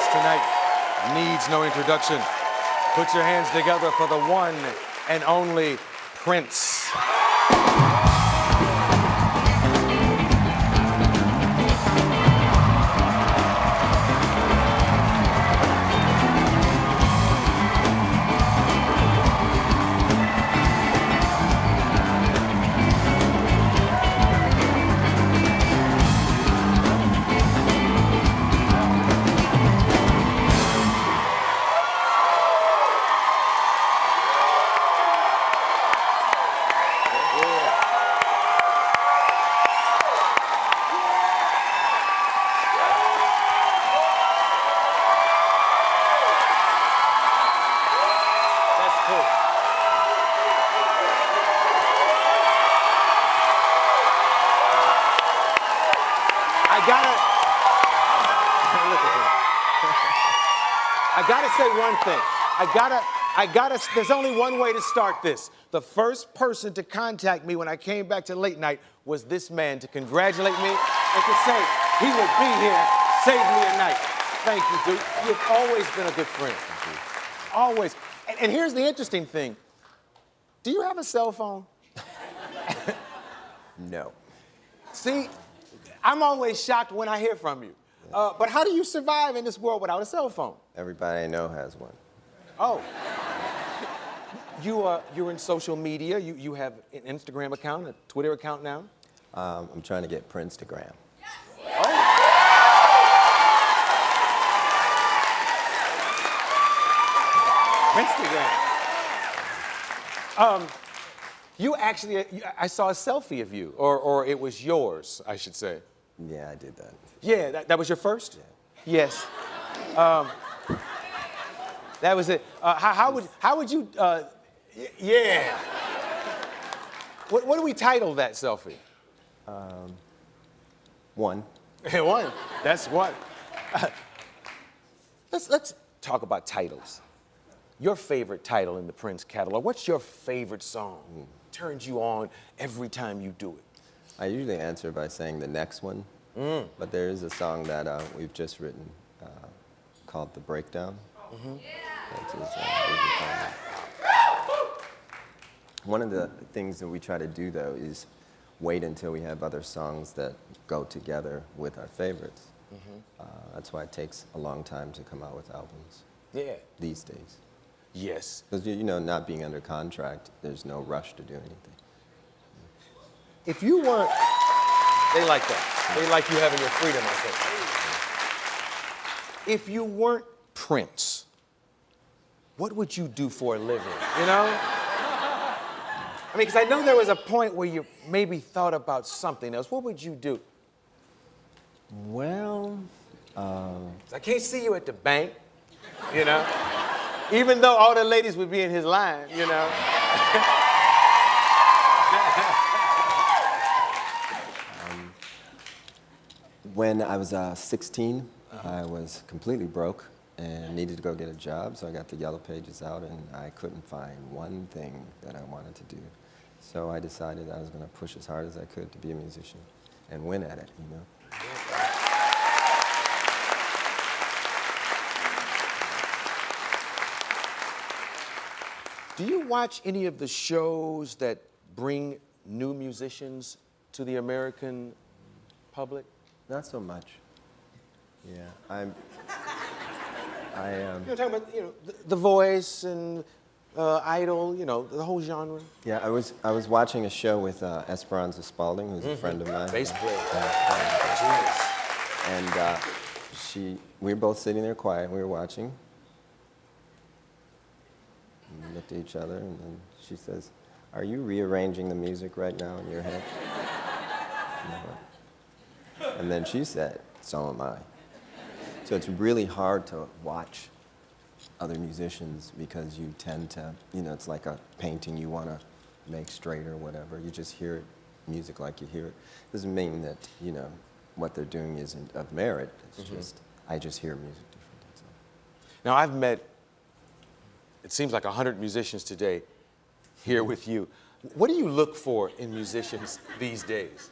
guest tonight needs no introduction. Put your hands together for the one and only Prince. I gotta say one thing. There's only one way to start this. The first person to contact me when I came back to late night was this man to congratulate me and to say he would be here, save me a night. Thank you, dude. You've always been a good friend. Always. And here's the interesting thing. Do you have a cell phone? No. See, I'm always shocked when I hear from you. But how do you survive in this world without a cell phone? Everybody I know has one. Oh. You're in social media. You have an Instagram account, a Twitter account now? I'm trying to get Princegram. Oh. Instagram. You actually, I saw a selfie of you, or it was yours, I should say. Yeah, I did that. Yeah, that was your first? Yeah. Yes. That was it. How would you, yeah. What do we title that selfie? One. One. That's one. Let's talk about titles. Your favorite title in the Prince catalog. What's your favorite song? Turns you on every time you do it. I usually answer by saying the next one, but there is a song that we've just written called The Breakdown. One of the things that we try to do, though, is wait until we have other songs that go together with our favorites. That's why it takes a long time to come out with albums. Yeah. These days. Yes. Because, you know, not being under contract, there's no rush to do anything. If you weren't, they like that. They like you having your freedom, I think. If you weren't Prince, what would you do for a living, you know? I mean, because I know there was a point where you maybe thought about something else. What would you do? Well, I can't see you at the bank, you know? Even though all the ladies would be in his line, you know? When I was 16, I was completely broke and needed to go get a job, so I got the Yellow Pages out, and I couldn't find one thing that I wanted to do. So I decided I was going to push as hard as I could to be a musician and win at it, you know? Do you watch any of the shows that bring new musicians to the American public? Not so much. Yeah, You know, talking about, you know, The Voice and Idol, you know, the whole genre. Yeah, I was watching a show with Esperanza Spalding, who's a friend of mine. Bass player. And we were both sitting there quiet, we were watching. And we looked at each other, and then she says, "Are you rearranging the music right now in your head?" And then she said, "So am I." So it's really hard to watch other musicians because you tend to, you know, it's like a painting you want to make straight or whatever. You just hear it, music like you hear it. Doesn't mean that, you know, what they're doing isn't of merit. It's just, I just hear music different. That's all. Now, I've met, it seems like 100 musicians today here with you. What do you look for in musicians these days?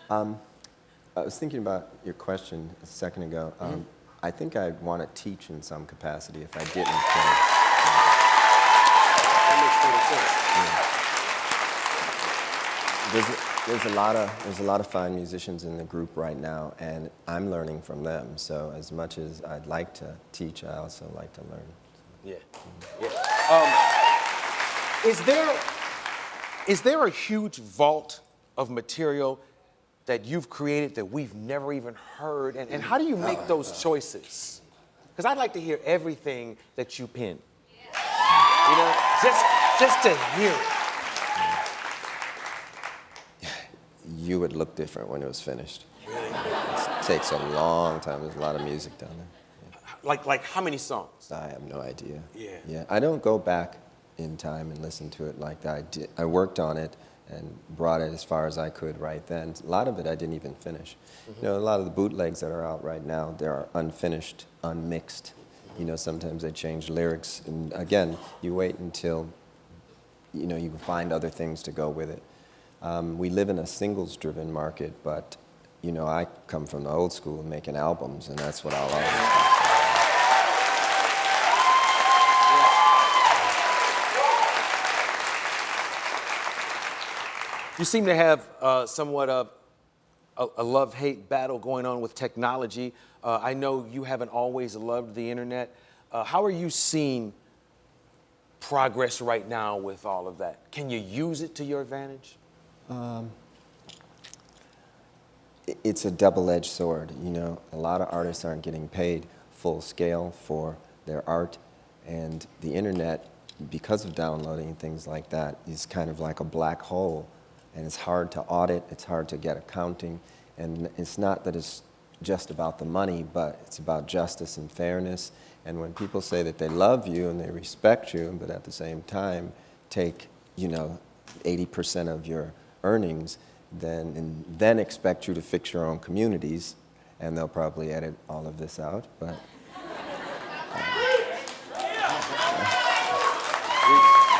I was thinking about your question a second ago. I think I'd want to teach in some capacity if I didn't play. There's a lot of fine musicians in the group right now, and I'm learning from them. So as much as I'd like to teach, I also like to learn. Yeah. Is there a huge vault of material that you've created that we've never even heard? And how do you make those choices? Because I'd like to hear everything that you pen. You know, just to hear it. You would look different when it was finished. Really? It takes a long time. There's a lot of music down there. Yeah. Like how many songs? I have no idea. Yeah. I don't go back in time and listen to it like that. I worked on it and brought it as far as I could right then. A lot of it I didn't even finish. Mm-hmm. You know, a lot of the bootlegs that are out right now, they're unfinished, unmixed. You know, sometimes they change lyrics. And again, you wait until, you know, you can find other things to go with it. We live in a singles-driven market, but, you know, I come from the old school making albums, and that's what I'll always do. You seem to have somewhat of a love-hate battle going on with technology. I know you haven't always loved the internet. How are you seeing progress right now with all of that? Can you use it to your advantage? It's a double-edged sword. You know, a lot of artists aren't getting paid full scale for their art, and the internet, because of downloading and things like that, is kind of like a black hole. And it's hard to audit, it's hard to get accounting, and it's not that it's just about the money, but it's about justice and fairness. And when people say that they love you and they respect you, but at the same time take, you know, 80% of your earnings, then expect you to fix your own communities, and they'll probably edit all of this out, but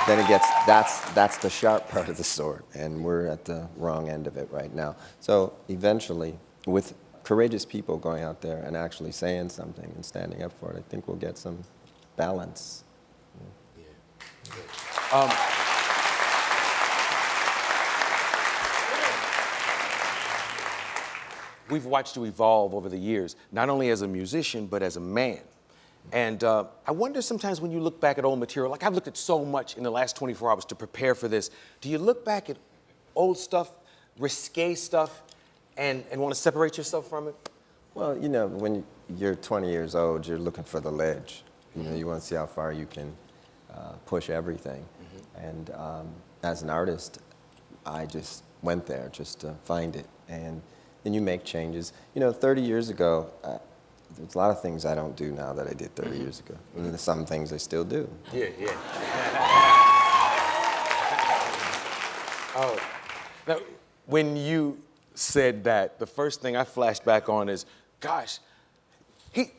then it gets, that's the sharp part of the sword, and we're at the wrong end of it right now. So eventually, with courageous people going out there and actually saying something and standing up for it, I think we'll get some balance. We've watched you evolve over the years, not only as a musician, but as a man. And I wonder sometimes when you look back at old material, like I've looked at so much in the last 24 hours to prepare for this, do you look back at old stuff, risque stuff, and want to separate yourself from it? Well, you know, when you're 20 years old, you're looking for the ledge. You know, you want to see how far you can push everything. Mm-hmm. And as an artist, I just went there just to find it. And then you make changes. You know, 30 years ago, there's a lot of things I don't do now that I did 30 years ago. And there's some things I still do. Yeah. Oh, now, when you said that, the first thing I flashed back on is, gosh, he's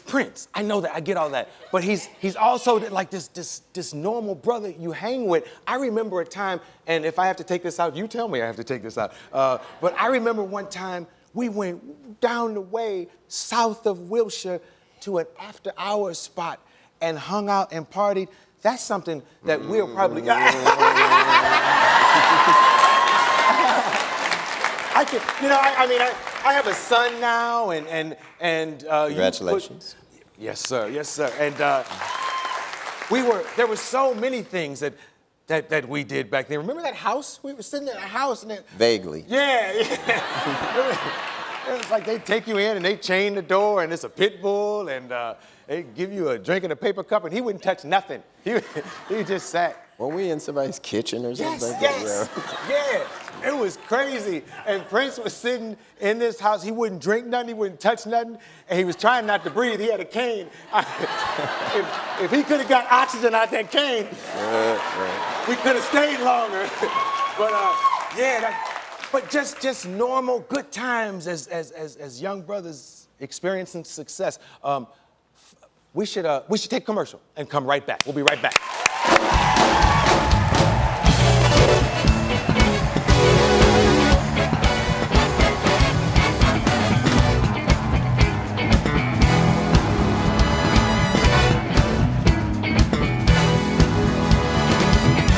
Prince. I know that, I get all that. But he's also like this normal brother you hang with. I remember a time, and if I have to take this out, you tell me I have to take this out. But I remember one time we went down the way south of Wilshire to an after-hours spot and hung out and partied. That's something that we'll probably... I have a son now, and Congratulations. Yes, sir. And there were so many things that we did back then. Remember that house? We were sitting in a house and Vaguely. Yeah. It was like they take you in and they chain the door and it's a pit bull and they give you a drink in a paper cup and he wouldn't touch nothing. He just sat. Were we in somebody's kitchen or something? Yes. Yeah. It was crazy. And Prince was sitting in this house. He wouldn't drink nothing. He wouldn't touch nothing. And he was trying not to breathe. He had a cane. If he could have got oxygen out that cane, we could have stayed longer. But just normal good times as young brothers experiencing success. We should take a commercial and come right back. We'll be right back.